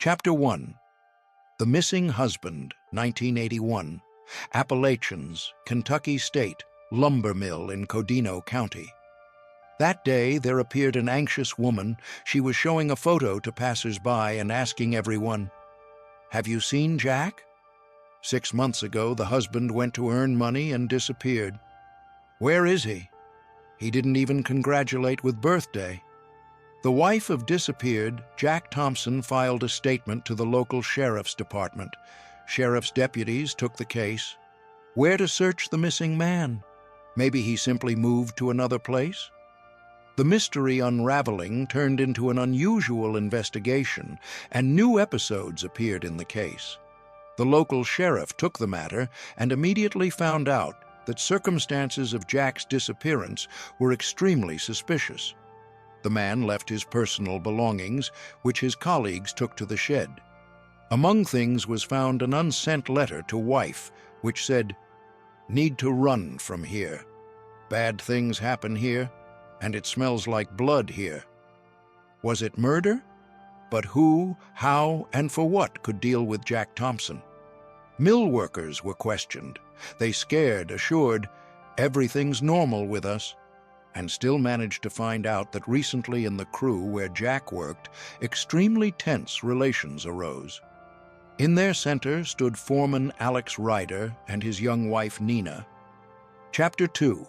Chapter 1. The Missing Husband, 1981. Appalachians, Kentucky State, lumber mill in Codino County. That day there appeared an anxious woman. She was showing a photo to passers-by and asking everyone, "Have you seen Jack? 6 months ago the husband went to earn money and disappeared. Where is he? He didn't even congratulate with birthday." The wife of disappeared, Jack Thompson, filed a statement to the local sheriff's department. Sheriff's deputies took the case. Where to search the missing man? Maybe he simply moved to another place? The mystery unraveling turned into an unusual investigation, and new episodes appeared in the case. The local sheriff took the matter and immediately found out that circumstances of Jack's disappearance were extremely suspicious. The man left his personal belongings, which his colleagues took to the shed. Among things was found an unsent letter to wife, which said, "Need to run from here. Bad things happen here, and it smells like blood here." Was it murder? But who, how, and for what could deal with Jack Thompson? Mill workers were questioned. They assured, "Everything's normal with us," and still managed to find out that recently in the crew where Jack worked, extremely tense relations arose. In their center stood foreman Alex Ryder and his young wife Nina. Chapter 2.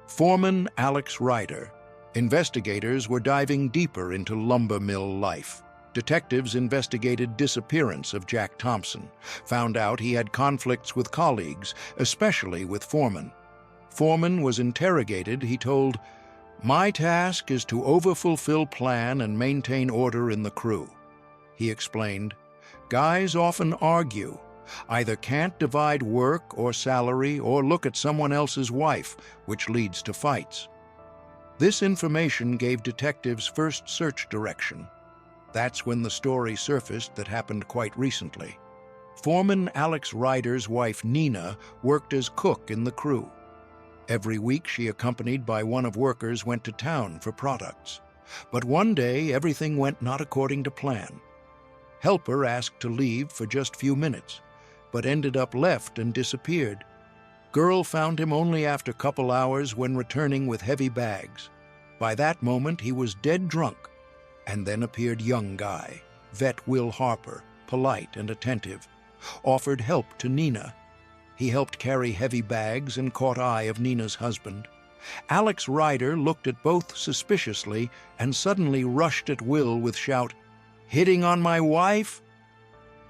Foreman Alex Ryder. Investigators were diving deeper into lumber mill life. Detectives investigated disappearance of Jack Thompson, found out he had conflicts with colleagues, especially with foreman. Foreman was interrogated. He told, "My task is to overfulfill plan and maintain order in the crew." He explained, "Guys often argue, either can't divide work or salary or look at someone else's wife, which leads to fights." This information gave detectives first search direction. That's when the story surfaced that happened quite recently. Foreman Alex Ryder's wife Nina worked as cook in the crew. Every week she, accompanied by one of workers, went to town for products. But one day everything went not according to plan. Helper asked to leave for just few minutes, but ended up left and disappeared. Girl found him only after couple hours when returning with heavy bags. By that moment he was dead drunk, and then appeared young guy, vet Will Harper, polite and attentive, offered help to Nina. He helped carry heavy bags and caught eye of Nina's husband. Alex Ryder looked at both suspiciously and suddenly rushed at Will with shout, "Hitting on my wife?"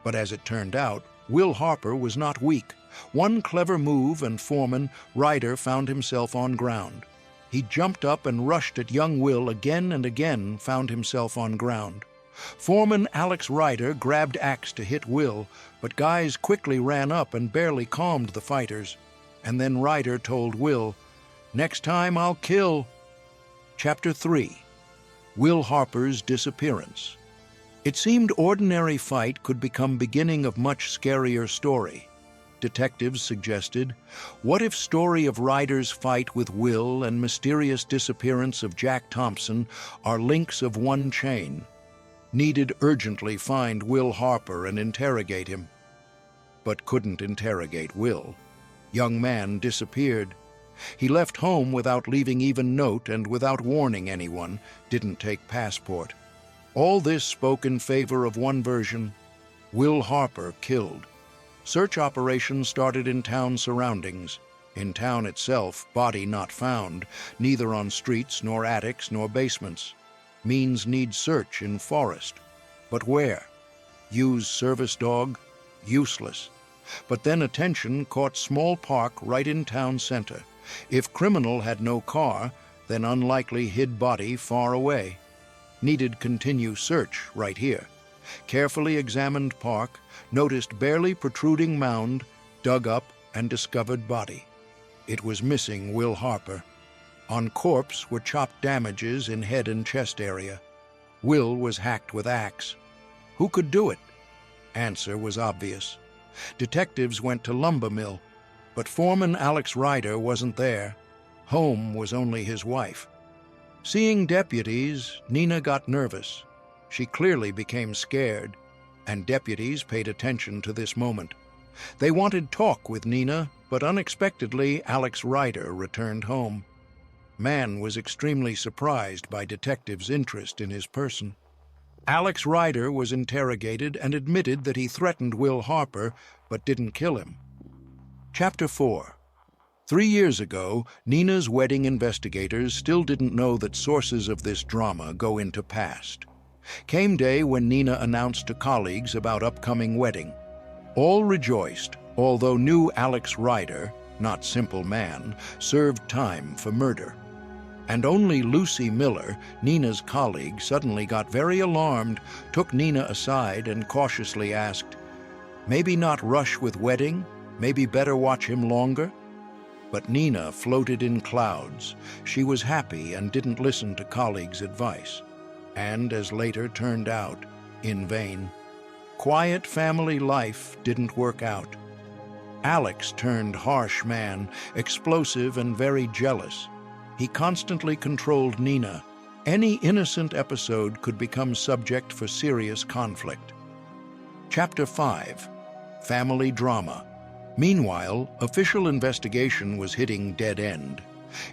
But as it turned out, Will Harper was not weak. One clever move and foreman Ryder found himself on ground. He jumped up and rushed at young Will again and again, found himself on ground. Foreman Alex Ryder grabbed axe to hit Will, but guys quickly ran up and barely calmed the fighters. And then Ryder told Will, "Next time I'll kill." Chapter 3. Will Harper's Disappearance. It seemed ordinary fight could become beginning of much scarier story. Detectives suggested, what if story of Ryder's fight with Will and mysterious disappearance of Jack Thompson are links of one chain? Needed urgently find Will Harper and interrogate him. But couldn't interrogate Will. Young man disappeared. He left home without leaving even note and without warning anyone, didn't take passport. All this spoke in favor of one version: Will Harper killed. Search operations started in town surroundings. In town itself, body not found, neither on streets nor attics nor basements. Means need search in forest. But where? Use service dog? Useless. But then attention caught small park right in town center. If criminal had no car, then unlikely hid body far away. Needed continue search right here. Carefully examined park, noticed barely protruding mound, dug up and discovered body. It was missing Will Harper. On corpse were chopped damages in head and chest area. Will was hacked with axe. Who could do it? Answer was obvious. Detectives went to lumber mill, but foreman Alex Ryder wasn't there. Home was only his wife. Seeing deputies, Nina got nervous. She clearly became scared. and deputies paid attention to this moment. They wanted talk with Nina, but unexpectedly Alex Ryder returned home. Man was extremely surprised by detectives' interest in his person. Alex Ryder was interrogated and admitted that he threatened Will Harper, but didn't kill him. Chapter 4. 3 years ago, Nina's wedding investigators still didn't know that sources of this drama go into past. Came day when Nina announced to colleagues about upcoming wedding. All rejoiced, although knew Alex Ryder, not simple man, served time for murder. And only Lucy Miller, Nina's colleague, suddenly got very alarmed, took Nina aside and cautiously asked, "Maybe not rush with wedding? Maybe better watch him longer?" But Nina floated in clouds. She was happy and didn't listen to colleagues' advice. And, as later turned out, in vain. Quiet family life didn't work out. Alex turned harsh man, explosive and very jealous. He constantly controlled Nina. Any innocent episode could become subject for serious conflict. Chapter 5. Family Drama. Meanwhile, official investigation was hitting dead end.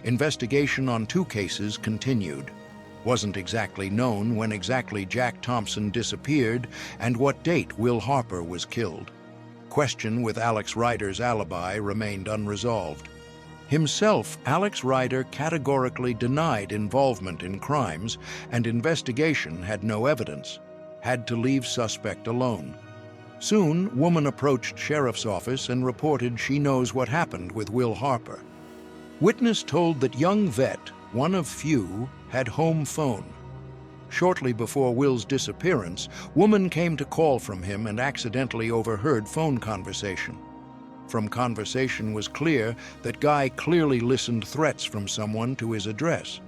Investigation on 2 cases continued. Wasn't exactly known when exactly Jack Thompson disappeared and what date Will Harper was killed. Question with Alex Ryder's alibi remained unresolved. Himself, Alex Ryder categorically denied involvement in crimes, and investigation had no evidence. Had to leave suspect alone. Soon, woman approached sheriff's office and reported she knows what happened with Will Harper. Witness told that young vet, one of few, had home phone. Shortly before Will's disappearance, woman came to call from him and accidentally overheard phone conversation. From conversation was clear that guy clearly listened threats from someone to his address.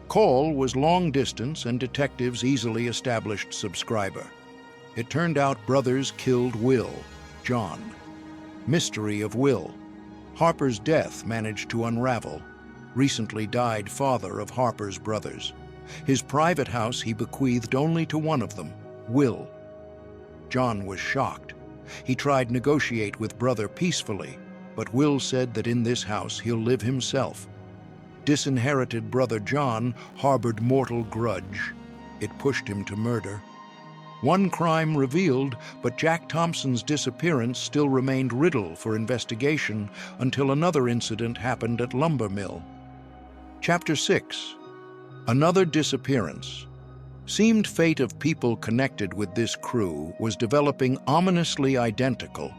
Call was long distance and detectives easily established subscriber. It turned out brothers killed Will, John. Mystery of Will. Harper's death managed to unravel. Recently died father of Harper's brothers. His private house he bequeathed only to one of them, Will. John was shocked. He tried negotiate with brother peacefully, but Will said that in this house he'll live himself. Disinherited brother John harbored mortal grudge. It pushed him to murder. One crime revealed, but Jack Thompson's disappearance still remained riddle for investigation until another incident happened at lumber mill. Chapter 6. Another disappearance. Seemed fate of people connected with this crew was developing ominously identical.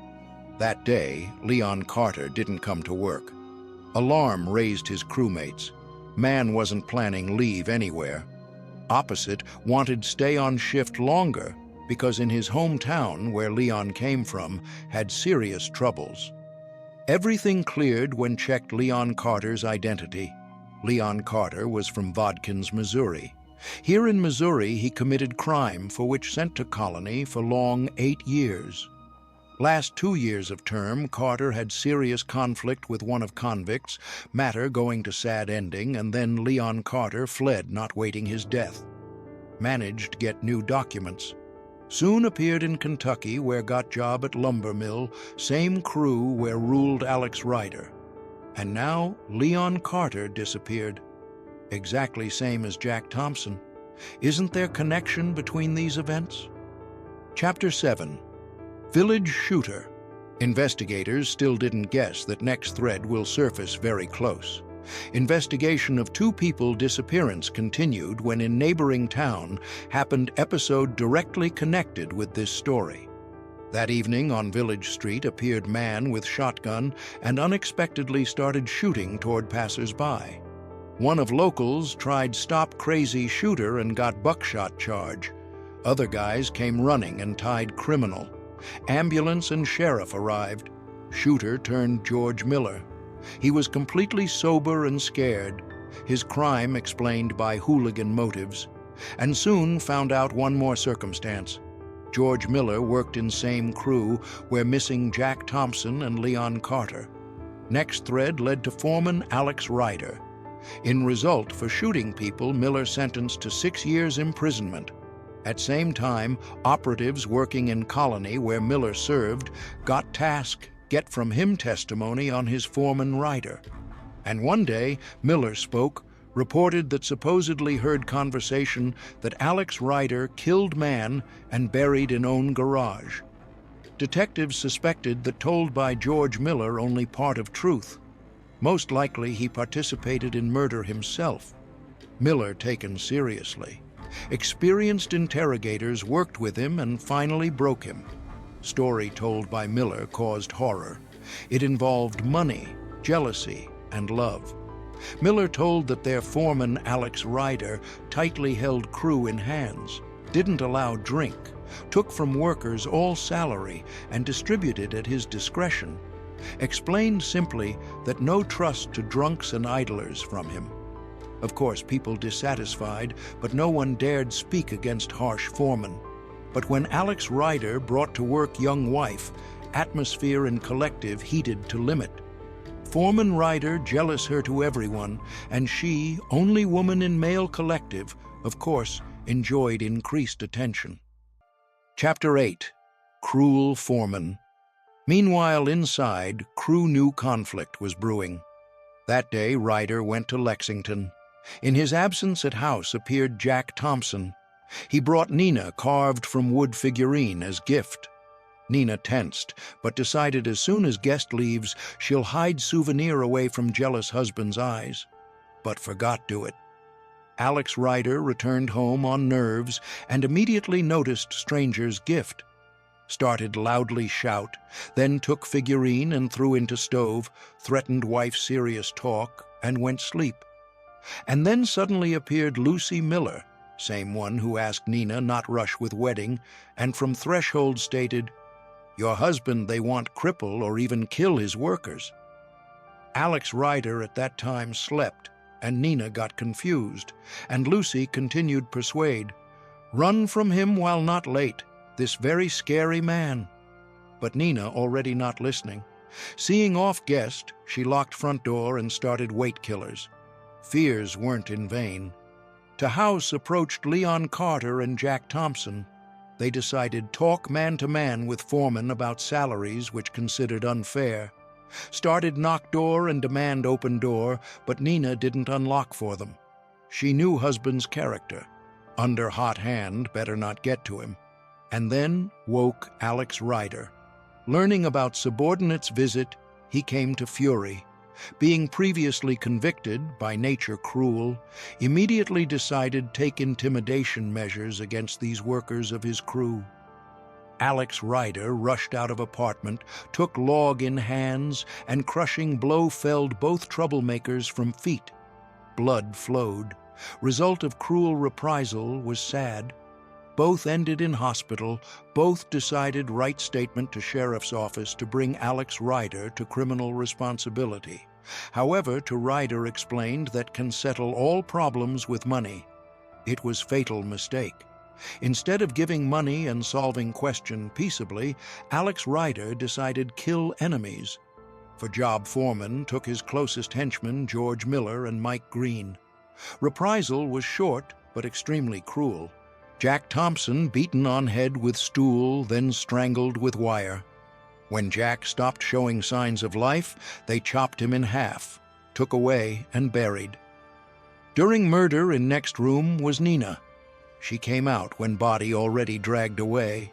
That day, Leon Carter didn't come to work. Alarm raised his crewmates. Man wasn't planning leave anywhere. Opposite wanted stay on shift longer because in his hometown, where Leon came from, had serious troubles. Everything cleared when checked Leon Carter's identity. Leon Carter was from Vodkins, Missouri. Here in Missouri, he committed crime for which sent to colony for long 8 years. Last 2 years of term, Carter had serious conflict with one of convicts, matter going to sad ending, and then Leon Carter fled, not waiting his death. Managed get new documents. Soon appeared in Kentucky, where got job at lumber mill, same crew where ruled Alex Ryder. And now Leon Carter disappeared. Exactly same as Jack Thompson. Isn't there connection between these events? Chapter 7. Village Shooter. Investigators still didn't guess that next thread will surface very close. Investigation of 2 people disappearance continued when in neighboring town happened episode directly connected with this story. That evening on Village Street appeared man with shotgun and unexpectedly started shooting toward passers-by. One of locals tried stop crazy shooter and got buckshot charge. Other guys came running and tied criminal. Ambulance and sheriff arrived. Shooter turned George Miller. He was completely sober and scared. His crime explained by hooligan motives. And soon found out one more circumstance. George Miller worked in same crew where missing Jack Thompson and Leon Carter. Next thread led to foreman Alex Ryder. In result for shooting people, Miller sentenced to 6 years imprisonment. At same time, operatives working in Colony where Miller served got task get from him testimony on his foreman Ryder. And one day, Miller spoke, reported that supposedly heard conversation that Alex Ryder killed man and buried in own garage. Detectives suspected that told by George Miller only part of truth. Most likely he participated in murder himself. Miller taken seriously. Experienced interrogators worked with him and finally broke him. Story told by Miller caused horror. It involved money, jealousy, and love. Miller told that their foreman, Alex Ryder, tightly held crew in hands, didn't allow drink, took from workers all salary, and distributed at his discretion. Explained simply that no trust to drunks and idlers from him. Of course, people dissatisfied, but no one dared speak against harsh foreman. But when Alex Ryder brought to work young wife, atmosphere and collective heated to limit. Foreman Ryder jealous her to everyone, and she, only woman in male collective, of course, enjoyed increased attention. Chapter 8. Cruel Foreman. Meanwhile, inside, crew knew conflict was brewing. That day, Ryder went to Lexington. In his absence at house appeared Jack Thompson. He brought Nina carved from wood figurine as gift. Nina tensed, but decided as soon as guest leaves, she'll hide souvenir away from jealous husband's eyes. But forgot to it. Alex Ryder returned home on nerves and immediately noticed stranger's gift. Started loudly shout, then took figurine and threw into stove, threatened wife's serious talk, and went sleep. And then suddenly appeared Lucy Miller, same one who asked Nina not rush with wedding, and from threshold stated, "Your husband they want cripple or even kill his workers." Alex Ryder at that time slept, and Nina got confused, and Lucy continued persuade, "Run from him while not late, this very scary man." But Nina already not listening. Seeing off guest, she locked front door and started weight killers. Fears weren't in vain. To house approached Leon Carter and Jack Thompson. They decided talk man-to-man with foreman about salaries which considered unfair. Started knock door and demand open door, but Nina didn't unlock for them. She knew husband's character. Under hot hand, better not get to him. And then woke Alex Ryder. Learning about subordinate's visit, he came to fury. Being previously convicted, by nature cruel, immediately decided take intimidation measures against these workers of his crew. Alex Ryder rushed out of apartment, took log in hands, and crushing blow felled both troublemakers from feet. Blood flowed. Result of cruel reprisal was sad. Both ended in hospital. Both decided write statement to sheriff's office to bring Alex Ryder to criminal responsibility. However, to Ryder explained that can settle all problems with money. It was fatal mistake. Instead of giving money and solving question peaceably, Alex Ryder decided kill enemies. For job foreman took his closest henchmen George Miller and Mike Green. Reprisal was short but extremely cruel. Jack Thompson beaten on head with stool, then strangled with wire. When Jack stopped showing signs of life, they chopped him in half, took away and buried. During murder in next room was Nina. She came out when body already dragged away.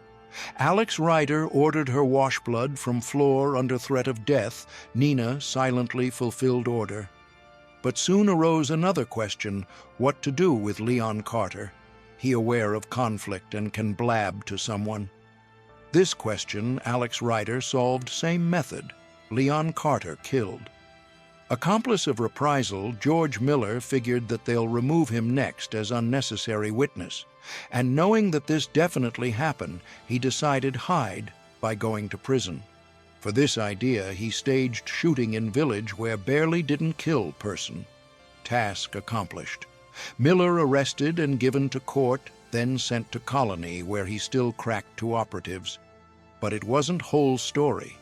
Alex Ryder ordered her wash blood from floor under threat of death. Nina silently fulfilled order. But soon arose another question, what to do with Leon Carter? He aware of conflict and can blab to someone. This question Alex Ryder solved same method, Leon Carter killed. Accomplice of reprisal, George Miller figured that they'll remove him next as unnecessary witness, and knowing that this definitely happened, he decided hide by going to prison. For this idea, he staged shooting in village where barely didn't kill person. Task accomplished. Miller arrested and given to court, then sent to Colony where he still cracked to operatives. But it wasn't whole story.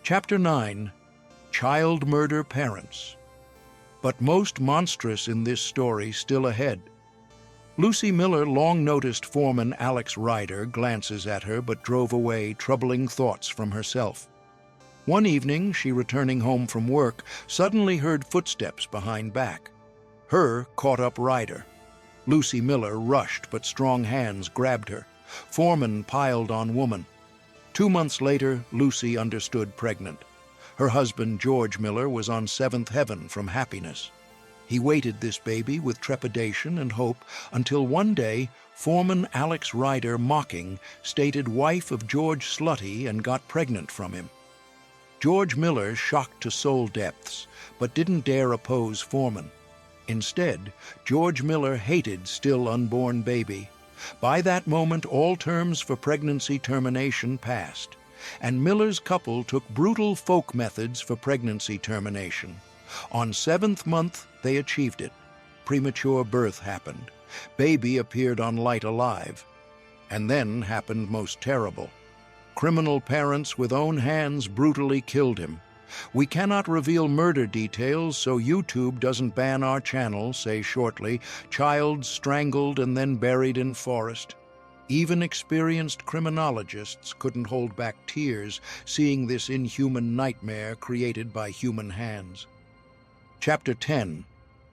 Chapter 9. Child Murder Parents. But most monstrous in this story still ahead. Lucy Miller long noticed foreman Alex Ryder glances at her but drove away troubling thoughts from herself. One evening, she returning home from work, suddenly heard footsteps behind back. Her caught up Ryder. Lucy Miller rushed, but strong hands grabbed her. Foreman piled on woman. 2 months later, Lucy understood pregnant. Her husband, George Miller, was on seventh heaven from happiness. He waited this baby with trepidation and hope until one day, foreman Alex Ryder, mocking, stated wife of George Slutty and got pregnant from him. George Miller shocked to soul depths, but didn't dare oppose foreman. Instead, George Miller hated still unborn baby. By that moment, all terms for pregnancy termination passed, and Miller's couple took brutal folk methods for pregnancy termination. On 7th month, they achieved it. Premature birth happened. Baby appeared on light alive. And then happened most terrible. Criminal parents with own hands brutally killed him. We cannot reveal murder details, so YouTube doesn't ban our channel, say shortly, child strangled and then buried in forest. Even experienced criminologists couldn't hold back tears seeing this inhuman nightmare created by human hands. Chapter 10.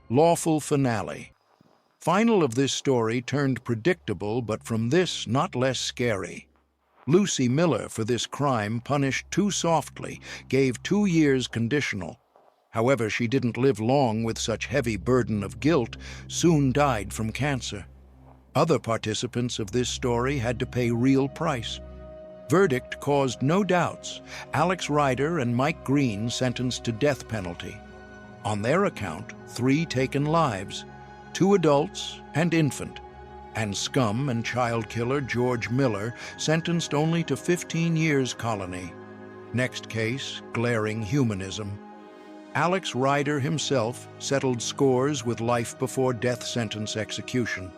Lawful Finale. Final of this story turned predictable, but from this not less scary. Lucy Miller, for this crime, punished too softly, gave 2 years conditional. However, she didn't live long with such heavy burden of guilt, soon died from cancer. Other participants of this story had to pay real price. Verdict caused no doubts. Alex Ryder and Mike Green sentenced to death penalty. On their account, 3 taken lives, 2 adults and infant. And scum and child killer George Miller sentenced only to 15 years colony. Next case, glaring humanism. Alex Ryder himself settled scores with life before death sentence execution.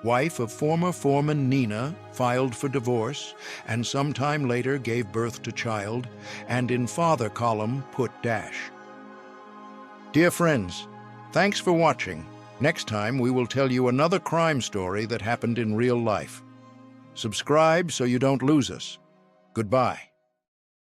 Wife of former foreman Nina filed for divorce and sometime later gave birth to child, and in father column put dash. Dear friends, thanks for watching. Next time, we will tell you another crime story that happened in real life. Subscribe so you don't lose us. Goodbye.